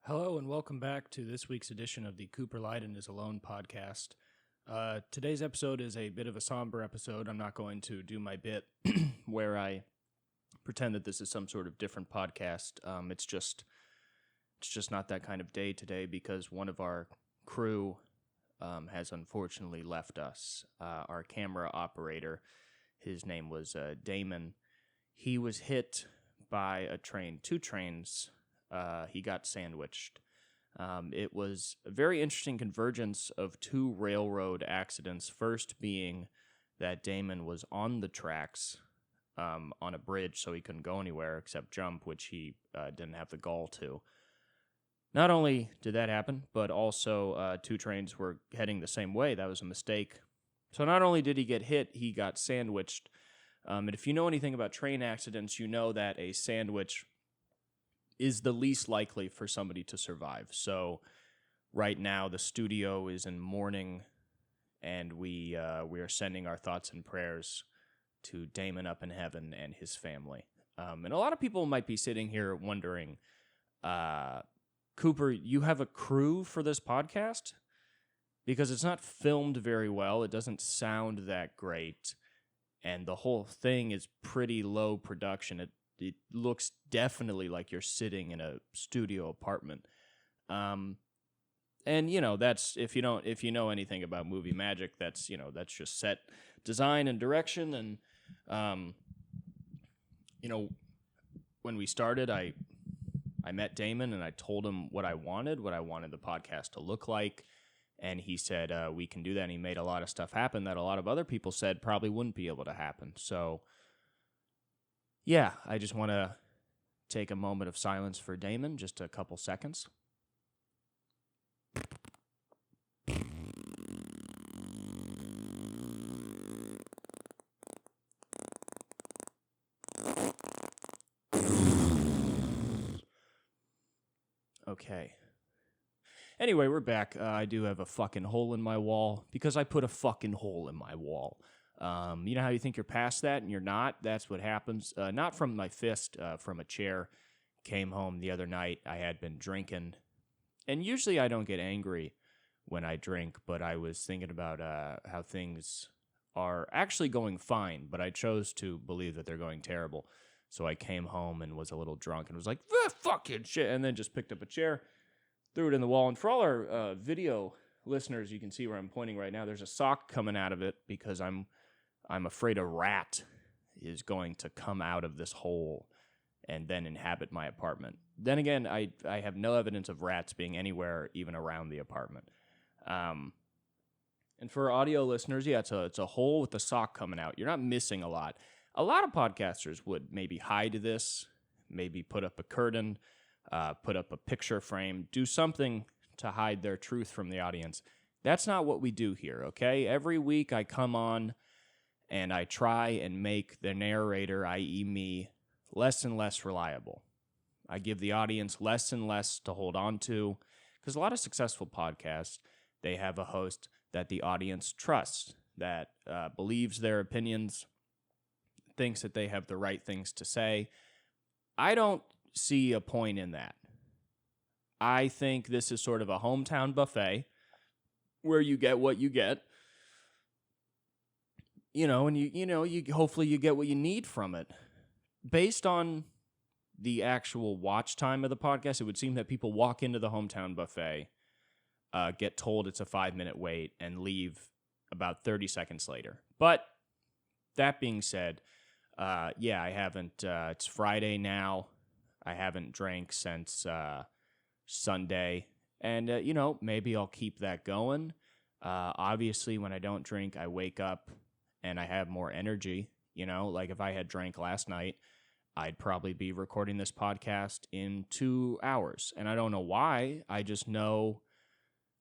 Hello and welcome back to this week's edition of the Cooper Lyden is Alone podcast. Today's episode is a bit of a somber episode. I'm not going to do my bit where I pretend that this is some sort of different podcast. It's just not that kind of day today because one of our crew has unfortunately left us. Our camera operator, his name was Damon. He was hit by a train, two trains. He got sandwiched. It was a very interesting convergence of two railroad accidents. First being that Damon was on the tracks on a bridge, so he couldn't go anywhere except jump, which he didn't have the gall to. Not only did that happen, but also two trains were heading the same way. That was a mistake. So not only did he get hit, he got sandwiched. And if you know anything about train accidents, you know that a sandwich is the least likely for somebody to survive. So right now the studio is in mourning, and we are sending our thoughts and prayers to Damon up in heaven and his family. And a lot of people might be sitting here wondering, Cooper, you have a crew for this podcast? Because it's not filmed very well. It doesn't sound that great. And the whole thing is pretty low production. It looks definitely like you're sitting in a studio apartment. And that's if you know anything about movie magic, that's just set design and direction. And when we started, I met Damon and I told him what I wanted the podcast to look like. And he said, we can do that. And he made a lot of stuff happen that a lot of other people said probably wouldn't be able to happen. So yeah, I just want to take a moment of silence for Damon, just a couple seconds. Okay. Anyway, we're back. I do have a fucking hole in my wall because I put a fucking hole in my wall. You know how you think you're past that and you're not? That's what happens. Not from my fist, from a chair. Came home the other night. I had been drinking. And usually I don't get angry when I drink, but I was thinking about how things are actually going fine, but I chose to believe that they're going terrible. So I came home and was a little drunk and was like, fucking shit, and then just picked up a chair, threw it in the wall. And for all our video listeners, you can see where I'm pointing right now. There's a sock coming out of it because I'm afraid a rat is going to come out of this hole and then inhabit my apartment. Then again, I have no evidence of rats being anywhere even around the apartment. And for audio listeners, yeah, it's a hole with a sock coming out. You're not missing a lot. A lot of podcasters would maybe hide this, maybe put up a curtain, put up a picture frame, do something to hide their truth from the audience. That's not what we do here, okay? Every week I come on and I try and make the narrator, i.e. me, less and less reliable. I give the audience less and less to hold on to, because a lot of successful podcasts, they have a host that the audience trusts, that believes their opinions, thinks that they have the right things to say. I don't see a point in that. I think this is sort of a hometown buffet where you get what you get. And you hopefully you get what you need from it. Based on the actual watch time of the podcast, it would seem that people walk into the hometown buffet, get told it's a 5-minute wait, and leave about 30 seconds later. But that being said, I haven't. It's Friday now. I haven't drank since Sunday, and maybe I'll keep that going. Obviously, when I don't drink, I wake up and I have more energy. Like if I had drank last night, I'd probably be recording this podcast in 2 hours, and I don't know why. I just know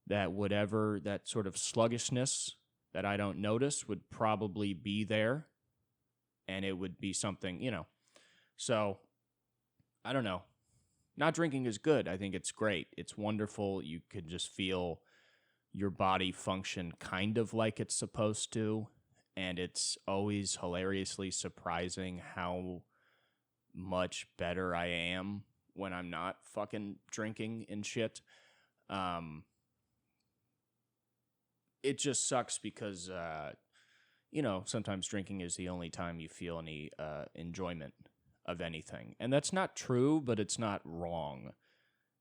that whatever that sort of sluggishness that I don't notice would probably be there. And it would be something, So, I don't know. Not drinking is good. I think it's great. It's wonderful. You could just feel your body function kind of like it's supposed to. And it's always hilariously surprising how much better I am when I'm not fucking drinking and shit. It just sucks because, sometimes drinking is the only time you feel any enjoyment of anything. And that's not true, but it's not wrong.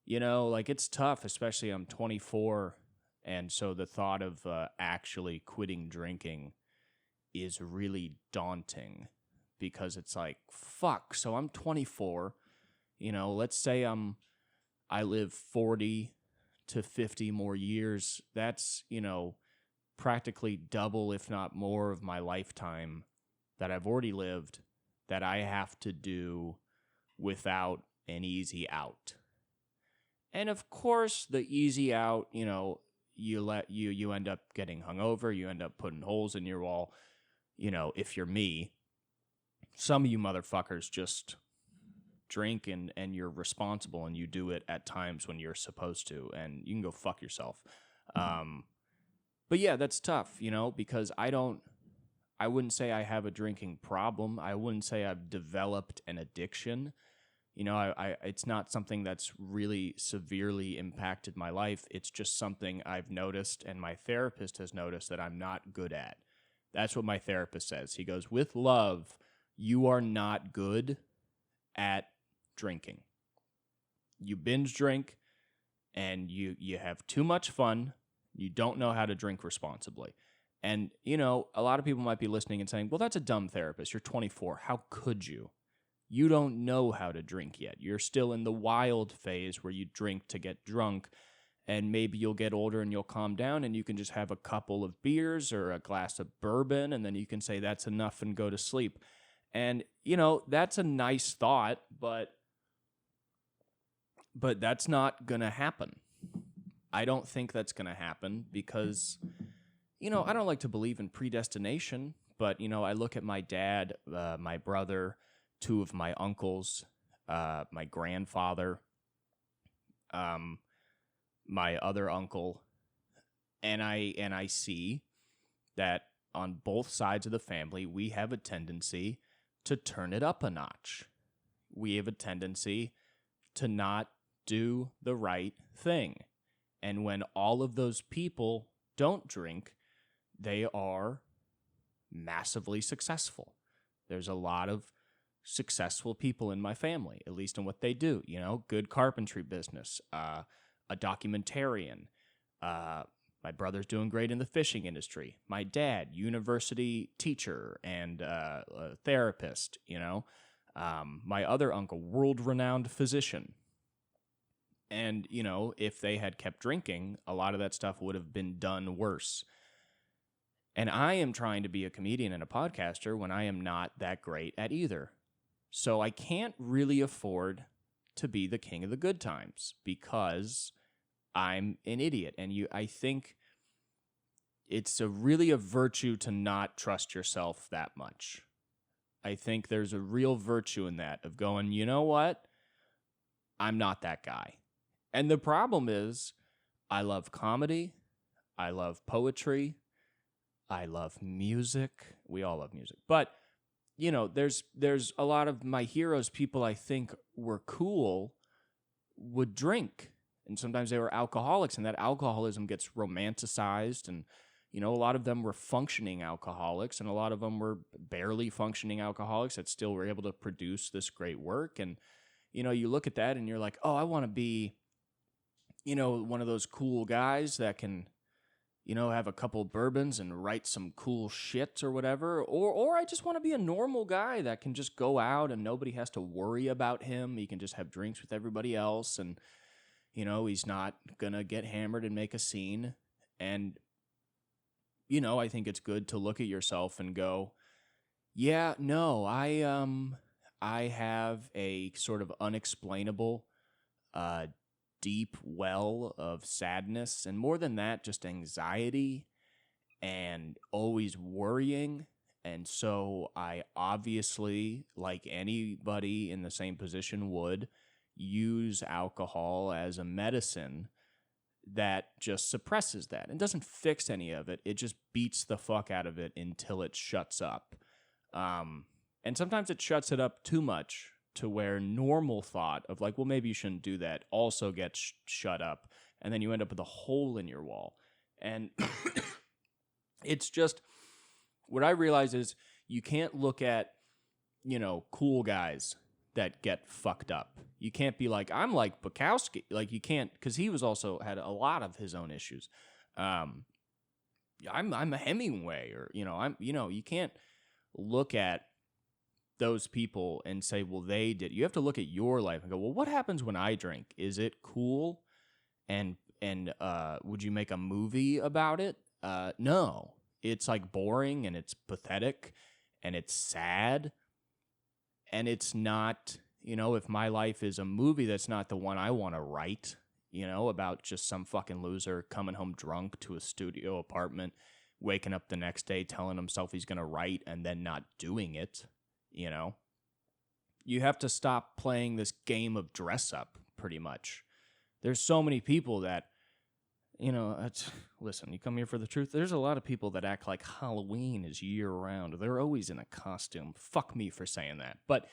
It's tough, especially I'm 24, and so the thought of actually quitting drinking is really daunting because it's like, fuck, so I'm 24, let's say I live 40 to 50 more years. That's, practically double, if not more, of my lifetime that I've already lived that I have to do without an easy out. And of course, the easy out, you end up getting hungover, you end up putting holes in your wall. If you're me, some of you motherfuckers just drink and you're responsible and you do it at times when you're supposed to, and you can go fuck yourself. But yeah, that's tough, because I wouldn't say I have a drinking problem. I wouldn't say I've developed an addiction. It's not something that's really severely impacted my life. It's just something I've noticed, and my therapist has noticed that I'm not good at. That's what my therapist says. He goes, with love, you are not good at drinking. You binge drink, and you have too much fun. You don't know how to drink responsibly. And, a lot of people might be listening and saying, well, that's a dumb therapist. You're 24. How could you? You don't know how to drink yet. You're still in the wild phase where you drink to get drunk, and maybe you'll get older and you'll calm down and you can just have a couple of beers or a glass of bourbon, and then you can say that's enough and go to sleep. And, that's a nice thought, but that's not going to happen. I don't think that's going to happen because, I don't like to believe in predestination, but, I look at my dad, my brother, two of my uncles, my grandfather, my other uncle, and I see that on both sides of the family, we have a tendency to turn it up a notch. We have a tendency to not do the right thing. And when all of those people don't drink, they are massively successful. There's a lot of successful people in my family, at least in what they do. Good carpentry business, a documentarian. My brother's doing great in the fishing industry. My dad, university teacher and a therapist. My other uncle, world-renowned physician. And, if they had kept drinking, a lot of that stuff would have been done worse. And I am trying to be a comedian and a podcaster when I am not that great at either. So I can't really afford to be the king of the good times because I'm an idiot. And I think it's really a virtue to not trust yourself that much. I think there's a real virtue in that of going, you know what? I'm not that guy. And the problem is, I love comedy, I love poetry, I love music. We all love music. But, there's a lot of my heroes, people I think were cool, would drink. And sometimes they were alcoholics, and that alcoholism gets romanticized. And, a lot of them were functioning alcoholics, and a lot of them were barely functioning alcoholics that still were able to produce this great work. And, you look at that and you're like, oh, I want to be, one of those cool guys that can, have a couple bourbons and write some cool shit or whatever. Or I just want to be a normal guy that can just go out and nobody has to worry about him. He can just have drinks with everybody else. And, he's not going to get hammered and make a scene. And, I think it's good to look at yourself and go, yeah, no, I have a sort of unexplainable, deep well of sadness, and more than that, just anxiety and always worrying. And so I obviously, like anybody in the same position would, use alcohol as a medicine that just suppresses that. It doesn't fix any of it. It just beats the fuck out of it until it shuts up. And sometimes it shuts it up too much, to where normal thought of like, well, maybe you shouldn't do that also gets shut up. And then you end up with a hole in your wall. And it's just, what I realize is you can't look at, cool guys that get fucked up. You can't be like, I'm like Bukowski. Like, you can't, because he was also had a lot of his own issues. I'm a Hemingway, or, you can't look at those people and say, well, they did. You have to look at your life and go, well, what happens when I drink? Is it cool? And would you make a movie about it? No. It's like boring, and it's pathetic, and it's sad, and it's not, if my life is a movie, that's not the one I want to write, about just some fucking loser coming home drunk to a studio apartment, waking up the next day telling himself he's going to write and then not doing it. You have to stop playing this game of dress up, pretty much. There's so many people that, listen, you come here for the truth. There's a lot of people that act like Halloween is year-round. They're always in a costume. Fuck me for saying that. But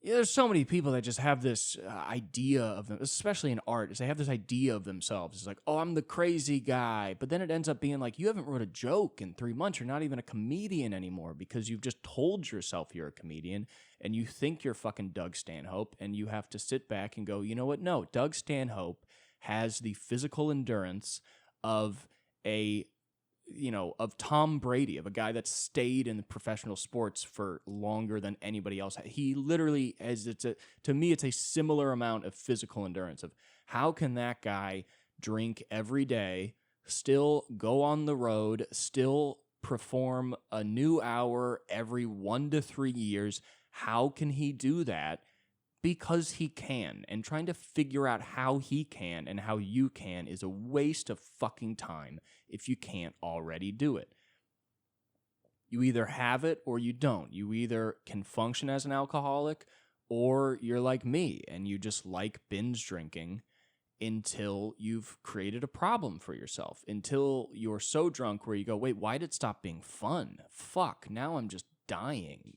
there's so many people that just have this idea of them, especially in art, is they have this idea of themselves. It's like, oh, I'm the crazy guy. But then it ends up being like, you haven't wrote a joke in 3 months. You're not even a comedian anymore because you've just told yourself you're a comedian and you think you're fucking Doug Stanhope, and you have to sit back and go, you know what? No, Doug Stanhope has the physical endurance of of Tom Brady, of a guy that stayed in the professional sports for longer than anybody else. He literally has, to me, it's a similar amount of physical endurance of how can that guy drink every day, still go on the road, still perform a new hour every 1 to 3 years. How can he do that? Because he can, and trying to figure out how he can and how you can is a waste of fucking time if you can't already do it. You either have it or you don't. You either can function as an alcoholic, or you're like me and you just like binge drinking until you've created a problem for yourself, until you're so drunk where you go, wait, why did it stop being fun? Fuck, now I'm just dying,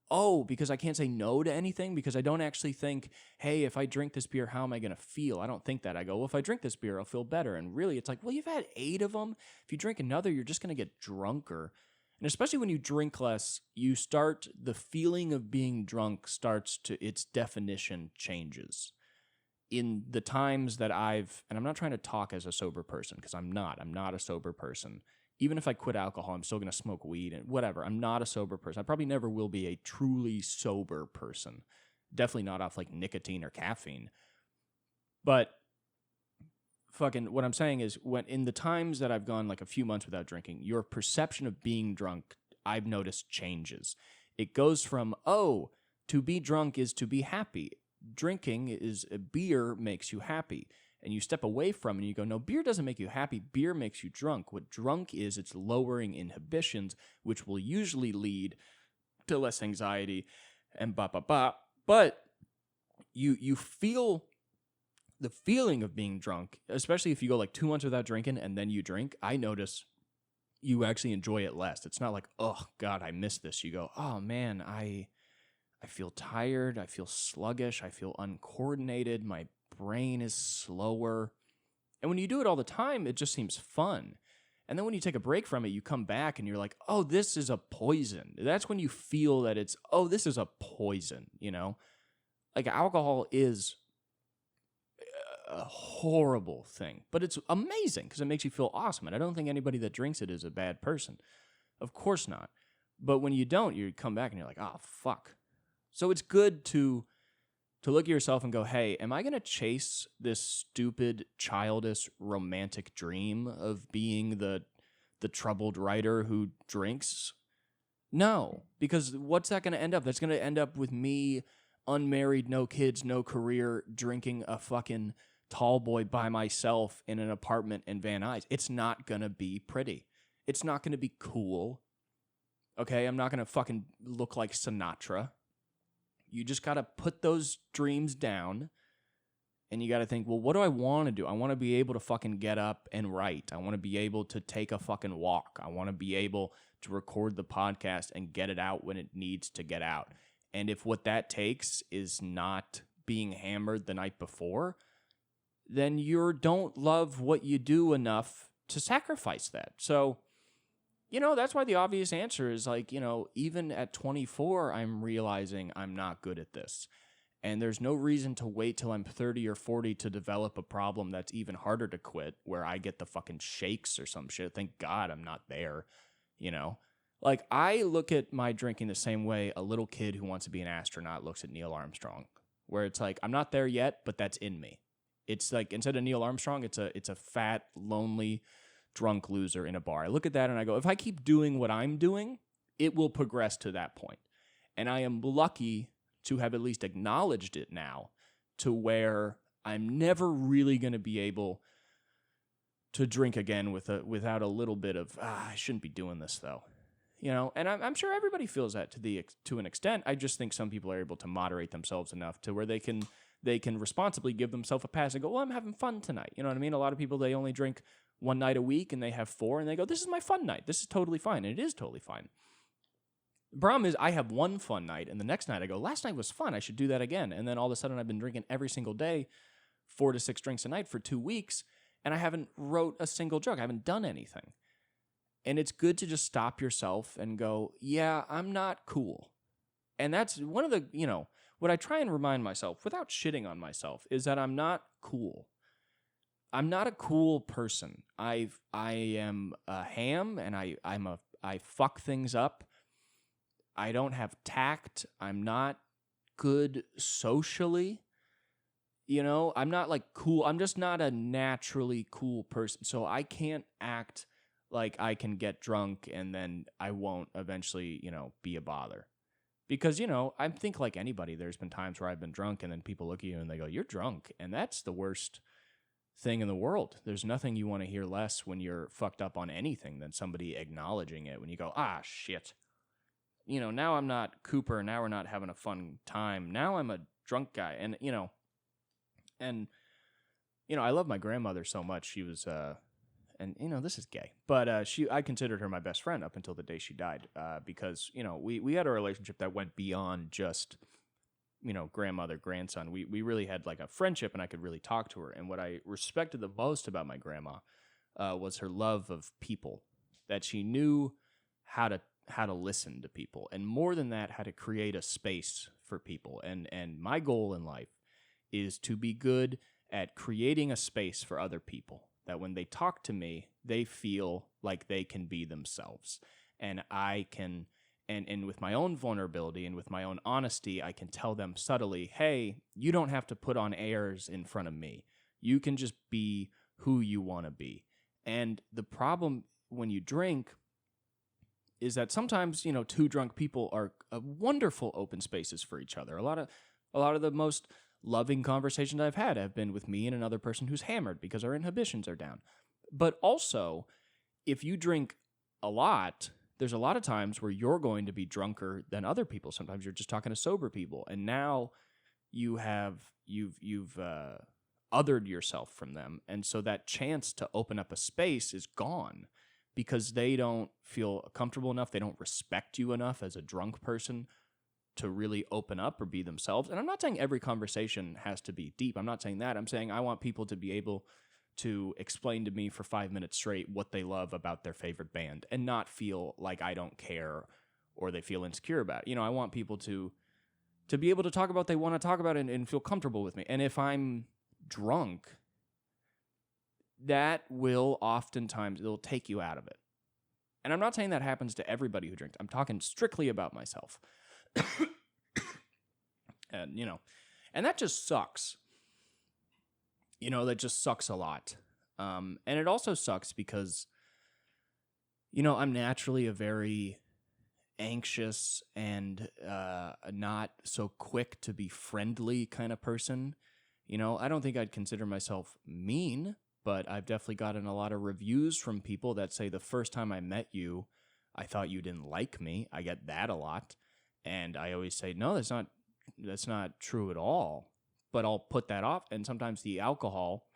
Oh, because I can't say no to anything, because I don't actually think, hey, if I drink this beer, how am I going to feel? I don't think that. I go, well, if I drink this beer, I'll feel better. And really, it's like, well, you've had 8 of them. If you drink another, you're just going to get drunker. And especially when you drink less, the feeling of being drunk starts to, its definition changes. In the times that and I'm not trying to talk as a sober person, because I'm not a sober person. Even if I quit alcohol, I'm still going to smoke weed and whatever. I'm not a sober person. I probably never will be a truly sober person. Definitely not off like nicotine or caffeine. But fucking what I'm saying is, when in the times that I've gone like a few months without drinking, your perception of being drunk, I've noticed, changes. It goes from, oh, to be drunk is to be happy. Drinking is a beer makes you happy. And you step away from it and you go, no, beer doesn't make you happy. Beer makes you drunk. What drunk is, it's lowering inhibitions, which will usually lead to less anxiety and ba-ba-ba. But you feel the feeling of being drunk, especially if you go like 2 months without drinking and then you drink. I notice you actually enjoy it less. It's not like, oh, God, I miss this. You go, oh, man, I feel tired. I feel sluggish. I feel uncoordinated. My brain is slower. And when you do it all the time, it just seems fun. And then when you take a break from it, you come back and you're like, oh, this is a poison. That's when you feel that it's, oh, this is a poison, Like, alcohol is a horrible thing, but it's amazing because it makes you feel awesome. And I don't think anybody that drinks it is a bad person. Of course not. But when you don't, you come back and you're like, oh, fuck. So it's good to look at yourself and go, hey, am I going to chase this stupid, childish, romantic dream of being the troubled writer who drinks? No, because what's that going to end up? That's going to end up with me, unmarried, no kids, no career, drinking a fucking tall boy by myself in an apartment in Van Nuys. It's not going to be pretty. It's not going to be cool. Okay, I'm not going to fucking look like Sinatra. You just got to put those dreams down, and you got to think, well, what do I want to do? I want to be able to fucking get up and write. I want to be able to take a fucking walk. I want to be able to record the podcast and get it out when it needs to get out. And if what that takes is not being hammered the night before, then you don't love what you do enough to sacrifice that. So, that's why the obvious answer is like, even at 24, I'm realizing I'm not good at this. And there's no reason to wait till I'm 30 or 40 to develop a problem that's even harder to quit, where I get the fucking shakes or some shit. Thank God I'm not there, Like, I look at my drinking the same way a little kid who wants to be an astronaut looks at Neil Armstrong, where it's like, I'm not there yet, but that's in me. It's like, instead of Neil Armstrong, it's a fat, lonely, drunk loser in a bar. I look at that and I go, if I keep doing what I'm doing, it will progress to that point. And I am lucky to have at least acknowledged it now, to where I'm never really going to be able to drink again without a little bit of, I shouldn't be doing this though. And I'm sure everybody feels that to an extent. I just think some people are able to moderate themselves enough to where they can responsibly give themselves a pass and go, well, I'm having fun tonight. You know what I mean? A lot of people, they only drink one night a week and they have 4 and they go, this is my fun night. This is totally fine. And it is totally fine. The problem is I have one fun night and the next night I go, last night was fun. I should do that again. And then all of a sudden I've been drinking every single day, 4 to 6 drinks a night for 2 weeks. And I haven't wrote a single joke. I haven't done anything. And it's good to just stop yourself and go, yeah, I'm not cool. And that's one of the, what I try and remind myself without shitting on myself is that I'm not cool. I'm not a cool person. I am a ham and I fuck things up. I don't have tact. I'm not good socially. I'm not like cool. I'm just not a naturally cool person. So I can't act like I can get drunk and then I won't eventually, be a bother. Because, I think like anybody, there's been times where I've been drunk and then people look at you and they go, you're drunk. And that's the worst thing in the world. There's nothing you want to hear less when you're fucked up on anything than somebody acknowledging it. When you go, shit. Now I'm not Cooper. Now we're not having a fun time. Now I'm a drunk guy. And, I love my grandmother so much. She was, and this is gay, but I considered her my best friend up until the day she died, because we had a relationship that went beyond just grandmother grandson. We really had like a friendship, and I could really talk to her. And what I respected the most about my grandma was her love of people, that she knew how to listen to people, and more than that, how to create a space for people. And my goal in life is to be good at creating a space for other people, that when they talk to me, they feel like they can be themselves. And I can, and with my own vulnerability and with my own honesty, I can tell them subtly, hey, you don't have to put on airs in front of me. You can just be who you want to be. And the problem when you drink is that sometimes, 2 drunk people are wonderful open spaces for each other. A lot of the most loving conversations I've had have been with me and another person who's hammered because our inhibitions are down. But also, if you drink a lot, there's a lot of times where you're going to be drunker than other people. Sometimes you're just talking to sober people, and now you've othered yourself from them, and so that chance to open up a space is gone because they don't feel comfortable enough. They don't respect you enough as a drunk person to really open up or be themselves. And I'm not saying every conversation has to be deep. I'm not saying that. I'm saying I want people to be able to explain to me for 5 minutes straight what they love about their favorite band and not feel like I don't care or they feel insecure about it. I want people to be able to talk about what they want to talk about and feel comfortable with me. And if I'm drunk, that will oftentimes, it'll take you out of it. And I'm not saying that happens to everybody who drinks. I'm talking strictly about myself. And that just sucks. That just sucks a lot. And it also sucks because, I'm naturally a very anxious and not so quick to be friendly kind of person. I don't think I'd consider myself mean, but I've definitely gotten a lot of reviews from people that say the first time I met you, I thought you didn't like me. I get that a lot. And I always say, no, that's not true at all. But I'll put that off. And sometimes the alcohol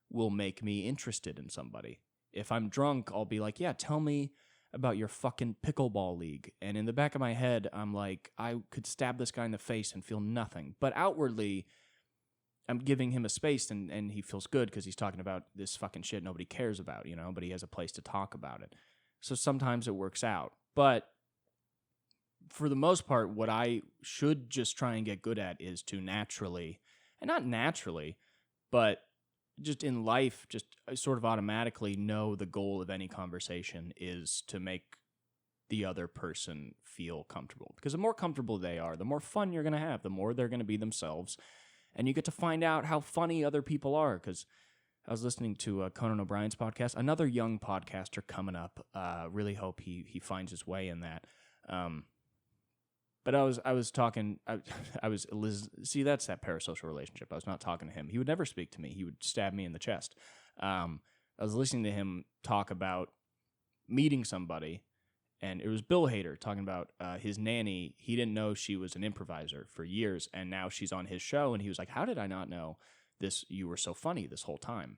will make me interested in somebody. If I'm drunk, I'll be like, yeah, tell me about your fucking pickleball league. And in the back of my head, I'm like, I could stab this guy in the face and feel nothing. But outwardly, I'm giving him a space, and he feels good because he's talking about this fucking shit nobody cares about, but he has a place to talk about it. So sometimes it works out. But for the most part, what I should just try and get good at is to naturally, and not naturally, but just in life, just sort of automatically know the goal of any conversation is to make the other person feel comfortable. Because the more comfortable they are, the more fun you're going to have, the more they're going to be themselves. And you get to find out how funny other people are. Because I was listening to Conan O'Brien's podcast, another young podcaster coming up. Really hope he finds his way in that. But I was talking. See, that's that parasocial relationship. I was not talking to him. He would never speak to me. He would stab me in the chest. I was listening to him talk about meeting somebody. And it was Bill Hader talking about his nanny. He didn't know she was an improviser for years, and now she's on his show. And he was like, "How did I not know this? You were so funny this whole time."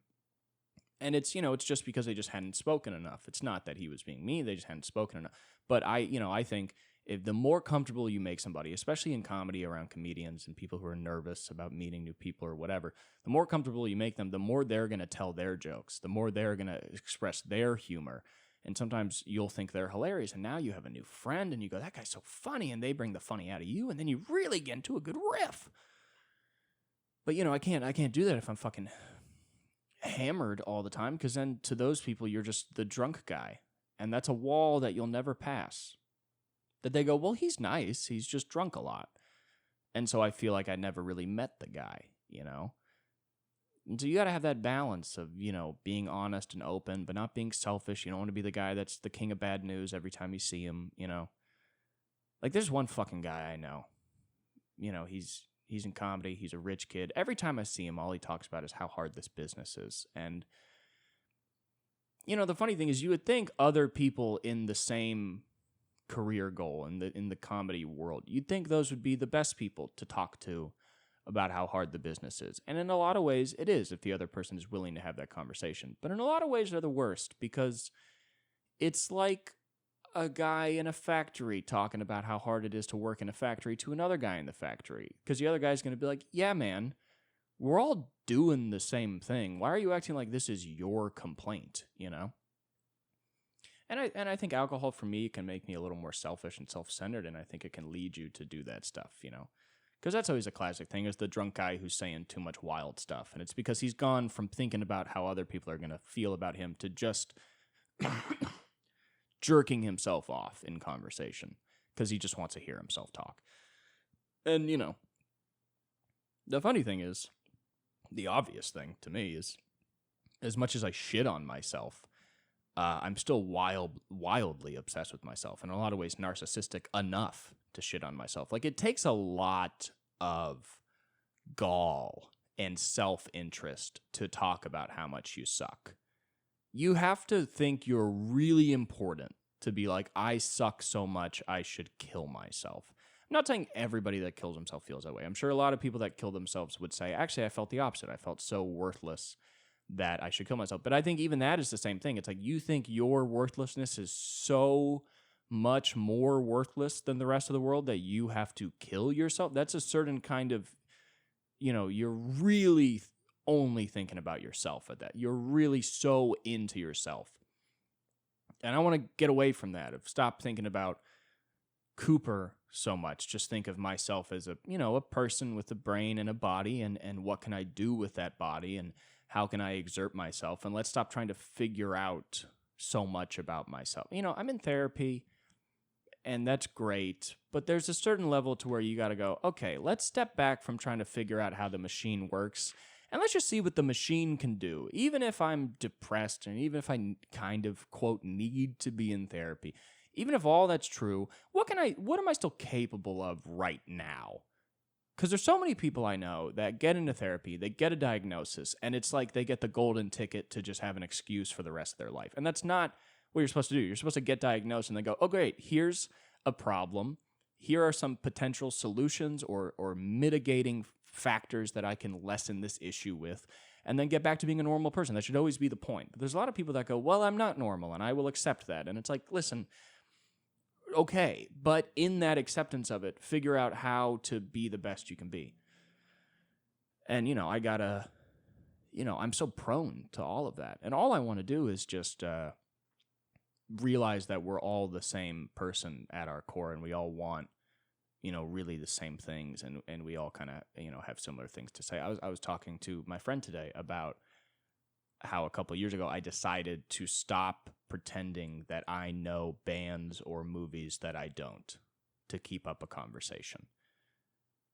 And it's just because they just hadn't spoken enough. It's not that he was being mean; they just hadn't spoken enough. But I think if the more comfortable you make somebody, especially in comedy around comedians and people who are nervous about meeting new people or whatever, the more comfortable you make them, the more they're going to tell their jokes, the more they're going to express their humor. And sometimes you'll think they're hilarious, and now you have a new friend, and you go, that guy's so funny, and they bring the funny out of you, and then you really get into a good riff. But, I can't do that if I'm fucking hammered all the time, because then to those people, you're just the drunk guy. And that's a wall that you'll never pass. That they go, well, he's nice, he's just drunk a lot. And so I feel like I never really met the guy, And so you got to have that balance of, being honest and open, but not being selfish. You don't want to be the guy that's the king of bad news every time you see him, Like, there's one fucking guy I know. He's in comedy. He's a rich kid. Every time I see him, all he talks about is how hard this business is. And, the funny thing is you would think other people in the same career goal in the comedy world, you'd think those would be the best people to talk to about how hard the business is. And in a lot of ways, it is if the other person is willing to have that conversation. But in a lot of ways, they're the worst because it's like a guy in a factory talking about how hard it is to work in a factory to another guy in the factory. Because the other guy's going to be like, yeah, man, we're all doing the same thing. Why are you acting like this is your complaint, And I think alcohol, for me, can make me a little more selfish and self-centered, and I think it can lead you to do that stuff, Because that's always a classic thing, is the drunk guy who's saying too much wild stuff. And it's because he's gone from thinking about how other people are going to feel about him to just jerking himself off in conversation because he just wants to hear himself talk. And, the funny thing is, the obvious thing to me is, as much as I shit on myself, I'm still wildly obsessed with myself. In a lot of ways, narcissistic enough to shit on myself. Like, it takes a lot of gall and self-interest to talk about how much you suck. You have to think you're really important to be like, I suck so much, I should kill myself. I'm not saying everybody that kills himself feels that way. I'm sure a lot of people that kill themselves would say, actually, I felt the opposite. I felt so worthless that I should kill myself. But I think even that is the same thing. It's like you think your worthlessness is so much more worthless than the rest of the world that you have to kill yourself. That's a certain kind of, you're really only thinking about yourself at that. You're really so into yourself. And I want to get away from that, of stop thinking about Cooper so much. Just think of myself as a person with a brain and a body, and what can I do with that body, and how can I exert myself? And let's stop trying to figure out so much about myself. I'm in therapy, and that's great, but there's a certain level to where you got to go, okay, let's step back from trying to figure out how the machine works, and let's just see what the machine can do. Even if I'm depressed, and even if I kind of, quote, need to be in therapy, even if all that's true, what am I still capable of right now? Because there's so many people I know that get into therapy, they get a diagnosis, and it's like they get the golden ticket to just have an excuse for the rest of their life. And that's not what you're supposed to do. You're supposed to get diagnosed and then go, oh, great, here's a problem. Here are some potential solutions or mitigating factors that I can lessen this issue with. and then get back to being a normal person. That should always be the point. But there's a lot of people that go, well, I'm not normal, and I will accept that. And it's like, listen, okay, but in that acceptance of it, figure out how to be the best you can be. And, I gotta, I'm so prone to all of that. And all I want to do is just realize that we're all the same person at our core, and we all want, really the same things, and we all kind of, have similar things to say. I was talking to my friend today about how a couple of years ago I decided to stop pretending that I know bands or movies that I don't to keep up a conversation.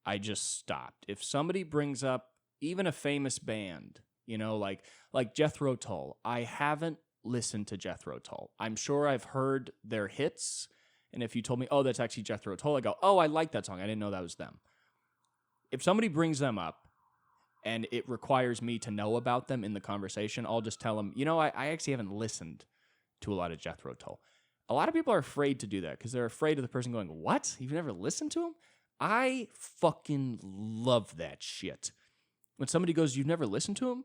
I just stopped. If somebody brings up even a famous band, like Jethro Tull, I haven't listened to Jethro Tull. I'm sure I've heard their hits, and if you told me, oh, that's actually Jethro Tull, I go, oh, I like that song. I didn't know that was them. If somebody brings them up and it requires me to know about them in the conversation, I'll just tell them, I actually haven't listened to a lot of Jethro Tull. A lot of people are afraid to do that because they're afraid of the person going, what? You've never listened to him? I fucking love that shit. When somebody goes, you've never listened to him?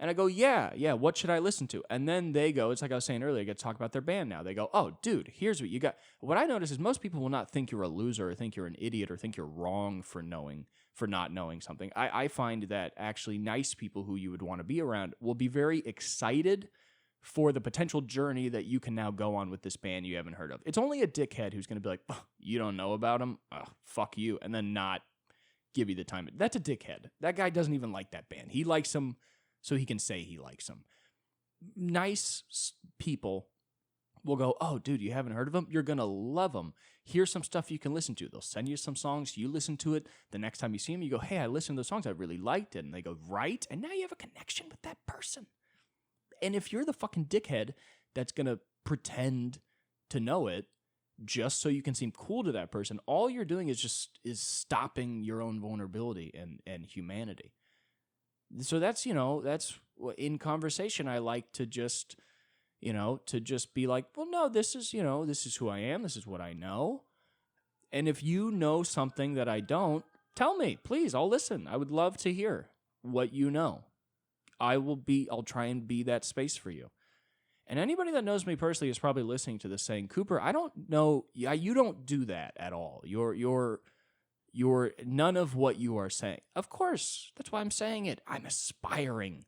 And I go, yeah, what should I listen to? And then they go, it's like I was saying earlier, I get to talk about their band now. They go, oh, dude, here's what you got. What I notice is most people will not think you're a loser or think you're an idiot or think you're wrong for not knowing something. I find that actually nice people who you would want to be around will be very excited for the potential journey that you can now go on with this band you haven't heard of. It's only a dickhead who's going to be like, oh, you don't know about him? Oh, fuck you. And then not give you the time. That's a dickhead. That guy doesn't even like that band. He likes them so he can say he likes them. Nice people will go, oh, dude, you haven't heard of them? You're going to love them. Here's some stuff you can listen to. They'll send you some songs. You listen to it. The next time you see them, you go, hey, I listened to those songs. I really liked it. And they go, right? And now you have a connection with that person. And if you're the fucking dickhead that's going to pretend to know it just so you can seem cool to that person, all you're doing is stopping your own vulnerability and humanity. So that's in conversation, I like to just be like, well, no, this is who I am. This is what I know. And if you know something that I don't, tell me, please. I'll listen. I would love to hear what you know. I'll try and be that space for you. And anybody that knows me personally is probably listening to this saying, Cooper, I don't know. Yeah, you don't do that at all. You're none of what you are saying. Of course, that's why I'm saying it. I'm aspiring,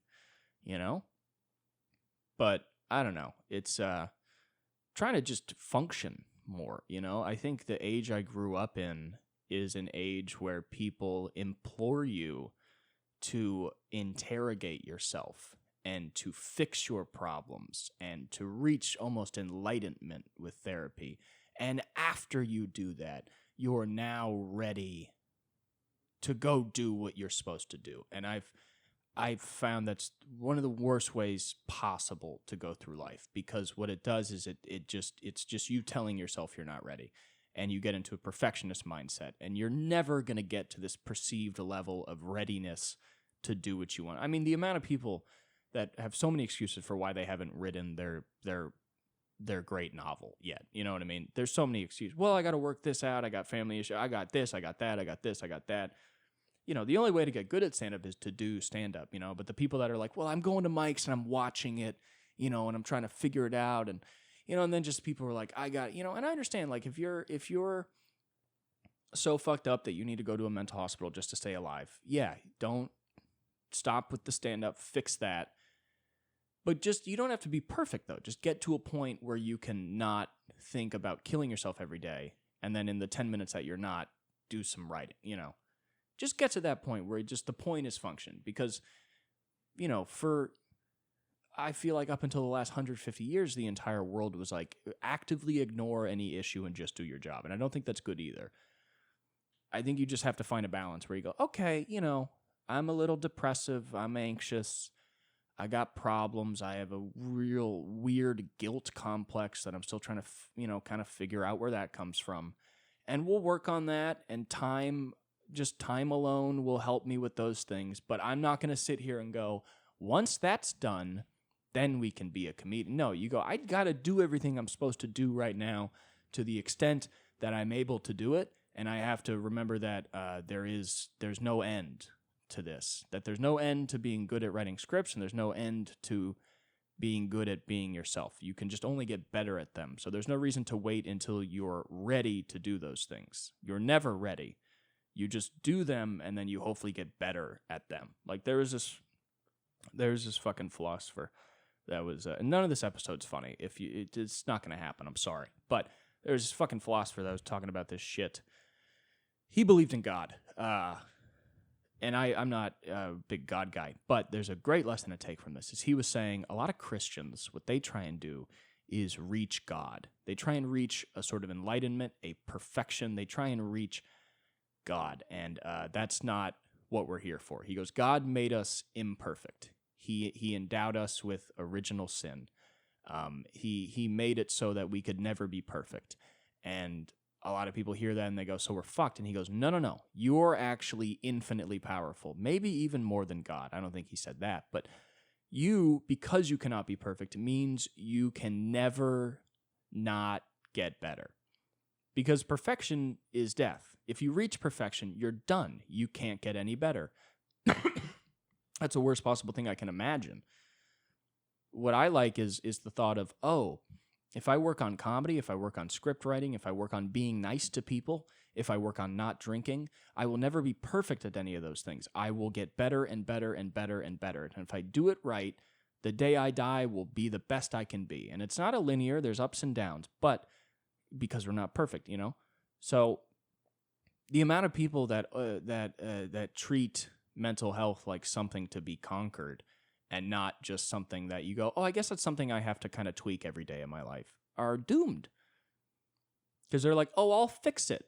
But I don't know. It's trying to just function more, I think the age I grew up in is an age where people implore you to interrogate yourself and to fix your problems and to reach almost enlightenment with therapy. And after you do that, you're now ready to go do what you're supposed to do. And I've found that's one of the worst ways possible to go through life, because what it does is it's just you telling yourself you're not ready, and you get into a perfectionist mindset, and you're never going to get to this perceived level of readiness to do what you want. I mean, the amount of people that have so many excuses for why they haven't written their great novel yet. You know what I mean? There's so many excuses. Well, I got to work this out. I got family issues. I got this. I got that. I got this. I got that. The only way to get good at stand-up is to do stand-up, but the people that are like, well, I'm going to mics and I'm watching it, and I'm trying to figure it out. And, and then just people are like, I got, and I understand, like, if you're so fucked up that you need to go to a mental hospital just to stay alive, yeah, don't stop with the stand-up, fix that. But you don't have to be perfect, though. Just get to a point where you can not think about killing yourself every day, and then in the 10 minutes that you're not, do some writing, Just get to that point where just the point is function. Because, I feel like up until the last 150 years, the entire world was like, actively ignore any issue and just do your job. And I don't think that's good either. I think you just have to find a balance where you go, okay, I'm a little depressive, I'm anxious, I got problems. I have a real weird guilt complex that I'm still trying to, kind of figure out where that comes from. And we'll work on that, and time alone will help me with those things. But I'm not going to sit here and go, once that's done, then we can be a comedian. No, you go, I got to do everything I'm supposed to do right now to the extent that I'm able to do it. And I have to remember that there's no end to this, that there's no end to being good at writing scripts, and there's no end to being good at being yourself. You can just only get better at them. So there's no reason to wait until you're ready to do those things. You're never ready. You just do them, and then you hopefully get better at them. Like there's this fucking philosopher that was, and none of this episode's funny. It's not going to happen. I'm sorry, but there's this fucking philosopher that was talking about this shit. He believed in God, and I'm not a big God guy, but there's a great lesson to take from this. Is he was saying a lot of Christians, what they try and do is reach God. They try and reach a sort of enlightenment, a perfection. They try and reach God, and that's not what we're here for. He goes, God made us imperfect. He endowed us with original sin. He made it so that we could never be perfect. And a lot of people hear that and they go, so we're fucked. And he goes, no. You're actually infinitely powerful, maybe even more than God. I don't think he said that. But you, because you cannot be perfect, means you can never not get better. Because perfection is death. If you reach perfection, you're done. You can't get any better. That's the worst possible thing I can imagine. What I like is the thought of, if I work on comedy, if I work on script writing, if I work on being nice to people, if I work on not drinking, I will never be perfect at any of those things. I will get better and better and better and better. And if I do it right, the day I die will be the best I can be. And it's not a linear, there's ups and downs, but because we're not perfect, you know? So the amount of people that treat mental health like something to be conquered and not just something that you go, I guess that's something I have to kind of tweak every day of my life, are doomed. Because they're like, I'll fix it.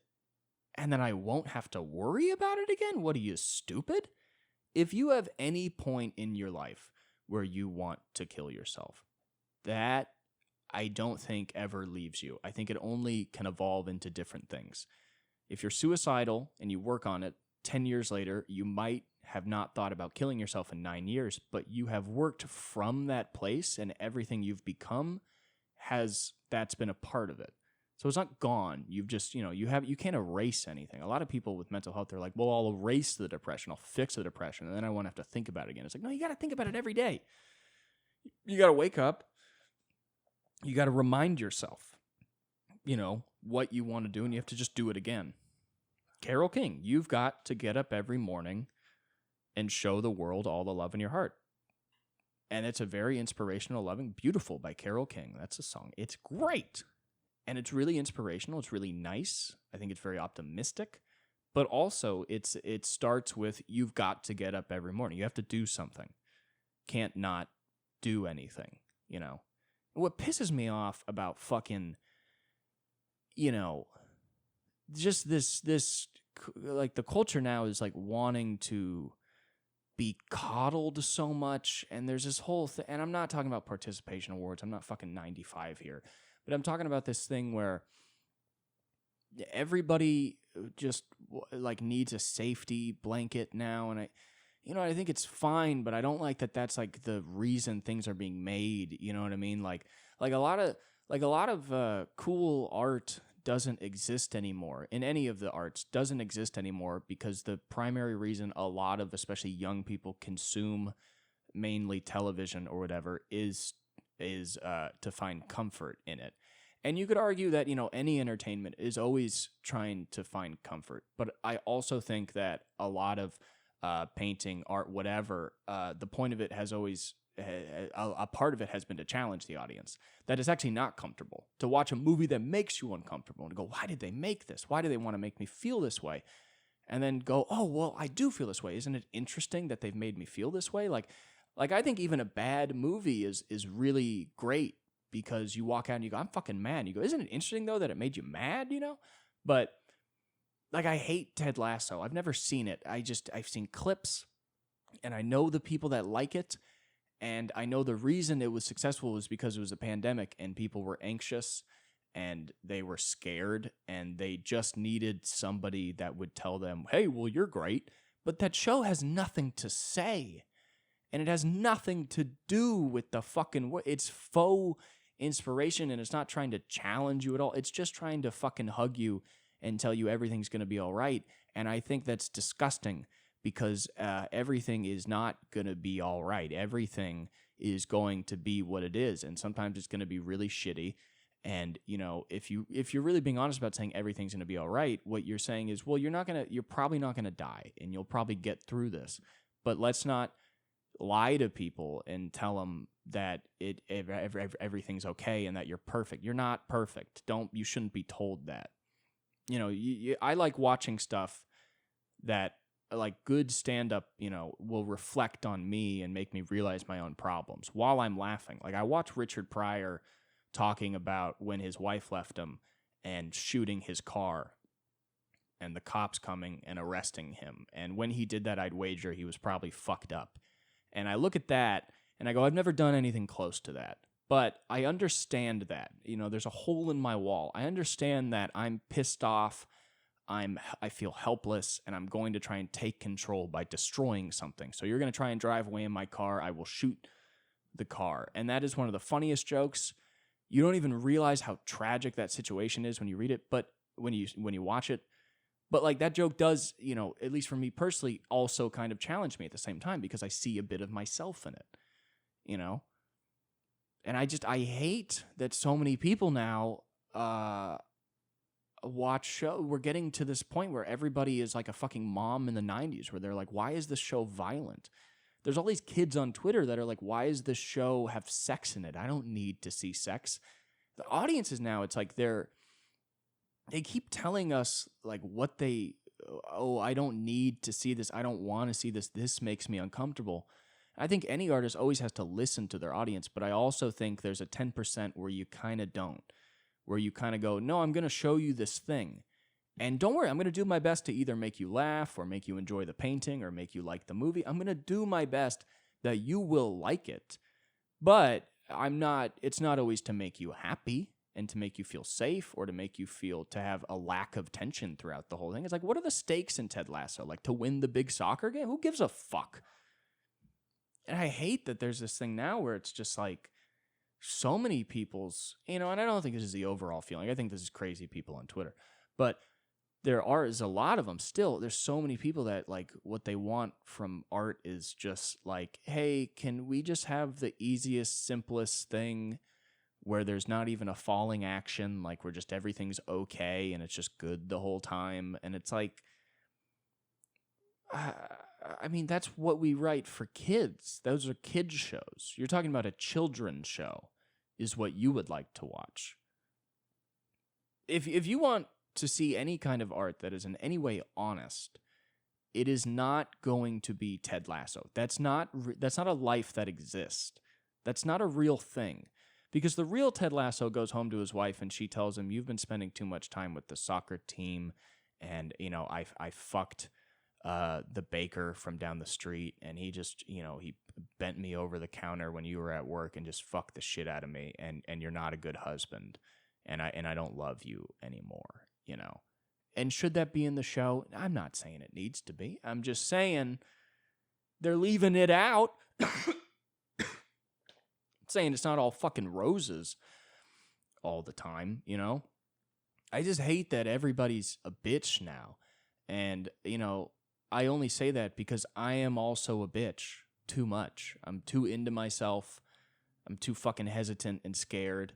And then I won't have to worry about it again? What are you, stupid? If you have any point in your life where you want to kill yourself, that I don't think ever leaves you. I think it only can evolve into different things. If you're suicidal and you work on it, 10 years later, you might have not thought about killing yourself in 9 years, but you have worked from that place, and everything you've become that's been a part of it. So it's not gone. You've just, you can't erase anything. A lot of people with mental health, they're like, well, I'll erase the depression. I'll fix the depression, and then I won't have to think about it again. It's like, no, you got to think about it every day. You got to wake up. You got to remind yourself, what you want to do, and you have to just do it again. Carole King, you've got to get up every morning and show the world all the love in your heart. And it's a very inspirational, loving, Beautiful by Carole King. That's a song. It's great. And it's really inspirational. It's really nice. I think it's very optimistic. But also, it starts with, you've got to get up every morning. You have to do something. Can't not do anything, What pisses me off about fucking, just this, like, the culture now is, like, wanting to be coddled so much, and there's this whole thing, and I'm not talking about participation awards, I'm not fucking 95 here, but I'm talking about this thing where everybody just, like, needs a safety blanket now, and I think it's fine, but I don't like that that's, like, the reason things are being made, you know what I mean? Like a lot of cool art doesn't exist anymore. In any of the arts doesn't exist anymore because the primary reason a lot of especially young people consume mainly television or whatever is to find comfort in it. And you could argue that, any entertainment is always trying to find comfort. But I also think that a lot of painting, art, whatever, the point of it has always, a part of it has been to challenge the audience. That it's actually not comfortable to watch a movie that makes you uncomfortable and go, why did they make this? Why do they want to make me feel this way? And then go, oh, well, I do feel this way. Isn't it interesting that they've made me feel this way? Like I think even a bad movie is really great because you walk out and you go, I'm fucking mad. You go, isn't it interesting though that it made you mad, But like, I hate Ted Lasso. I've never seen it. I've seen clips and I know the people that like it. And I know the reason it was successful was because it was a pandemic and people were anxious and they were scared and they just needed somebody that would tell them, hey, well, you're great. But that show has nothing to say. And it has nothing to do with the fucking... It's faux inspiration and it's not trying to challenge you at all. It's just trying to fucking hug you and tell you everything's going to be all right. And I think that's disgusting because everything is not going to be all right. Everything is going to be what it is, and sometimes it's going to be really shitty. And if you're really being honest about saying everything's going to be all right, what you're saying is, well, you're probably not going to die, and you'll probably get through this. But let's not lie to people and tell them that everything's okay and that you're perfect. You're not perfect. You shouldn't be told that. I like watching stuff that, like, good stand-up, will reflect on me and make me realize my own problems while I'm laughing. Like, I watch Richard Pryor talking about when his wife left him and shooting his car and the cops coming and arresting him. And when he did that, I'd wager he was probably fucked up. And I look at that and I go, I've never done anything close to that. But I understand that. There's a hole in my wall. I understand that I'm pissed off. I feel helpless, and I'm going to try and take control by destroying something. So you're going to try and drive away in my car. I will shoot the car. And that is one of the funniest jokes. You don't even realize how tragic that situation is when you read it, but when you watch it. But like, that joke does, at least for me personally, also kind of challenge me at the same time, because I see a bit of myself in it, And I hate that so many people now watch show. We're getting to this point where everybody is like a fucking mom in the 90s, where they're like, why is this show violent? There's all these kids on Twitter that are like, why does this show have sex in it? I don't need to see sex. The audiences now, it's like they keep telling us like I don't need to see this. I don't want to see this. This makes me uncomfortable. I think any artist always has to listen to their audience, but I also think there's a 10% where you kind of don't, where you kind of go, no, I'm going to show you this thing. And don't worry, I'm going to do my best to either make you laugh or make you enjoy the painting or make you like the movie. I'm going to do my best that you will like it. But it's not always to make you happy and to make you feel safe or to make you feel to have a lack of tension throughout the whole thing. It's like, what are the stakes in Ted Lasso? Like, to win the big soccer game? Who gives a fuck? And I hate that there's this thing now where it's just like so many people's, and I don't think this is the overall feeling. I think this is crazy people on Twitter. But is a lot of them still. There's so many people that like what they want from art is just like, hey, can we just have the easiest, simplest thing where there's not even a falling action, like where just everything's okay and it's just good the whole time. And it's like, that's what we write for kids. Those are kids shows. You're talking about a children's show is what you would like to watch. If you want to see any kind of art that is in any way honest, it is not going to be Ted Lasso. That's not a life that exists. That's not a real thing. Because the real Ted Lasso goes home to his wife and she tells him, you've been spending too much time with the soccer team, and I fucked the baker from down the street, and he just, he bent me over the counter when you were at work and just fucked the shit out of me, and you're not a good husband, and I don't love you anymore, And should that be in the show? I'm not saying it needs to be. I'm just saying they're leaving it out. Saying it's not all fucking roses all the time, I just hate that everybody's a bitch now. And, I only say that because I am also a bitch too much. I'm too into myself. I'm too fucking hesitant and scared.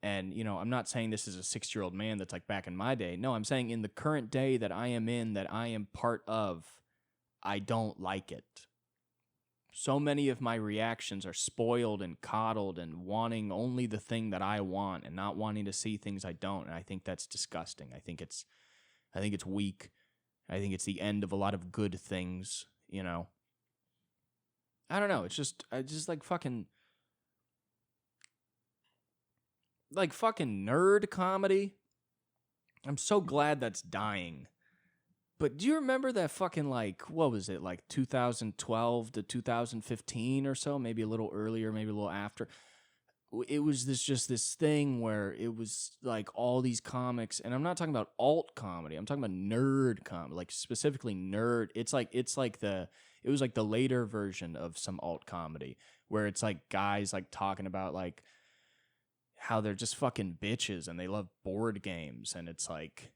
And, I'm not saying this is a 6-year-old man that's like back in my day. No, I'm saying in the current day that I am in, that I am part of, I don't like it. So many of my reactions are spoiled and coddled and wanting only the thing that I want and not wanting to see things I don't. And I think that's disgusting. I think it's weak. I think it's the end of a lot of good things, I don't know. It's just like fucking nerd comedy. I'm so glad that's dying. But do you remember that fucking, what was it, 2012 to 2015 or so? Maybe a little earlier, maybe a little after. It was this thing where it was like all these comics, and I'm not talking about alt comedy. I'm talking about nerd comedy, specifically nerd. It was like the later version of some alt comedy where it's like guys talking about how they're just fucking bitches and they love board games, and it's like,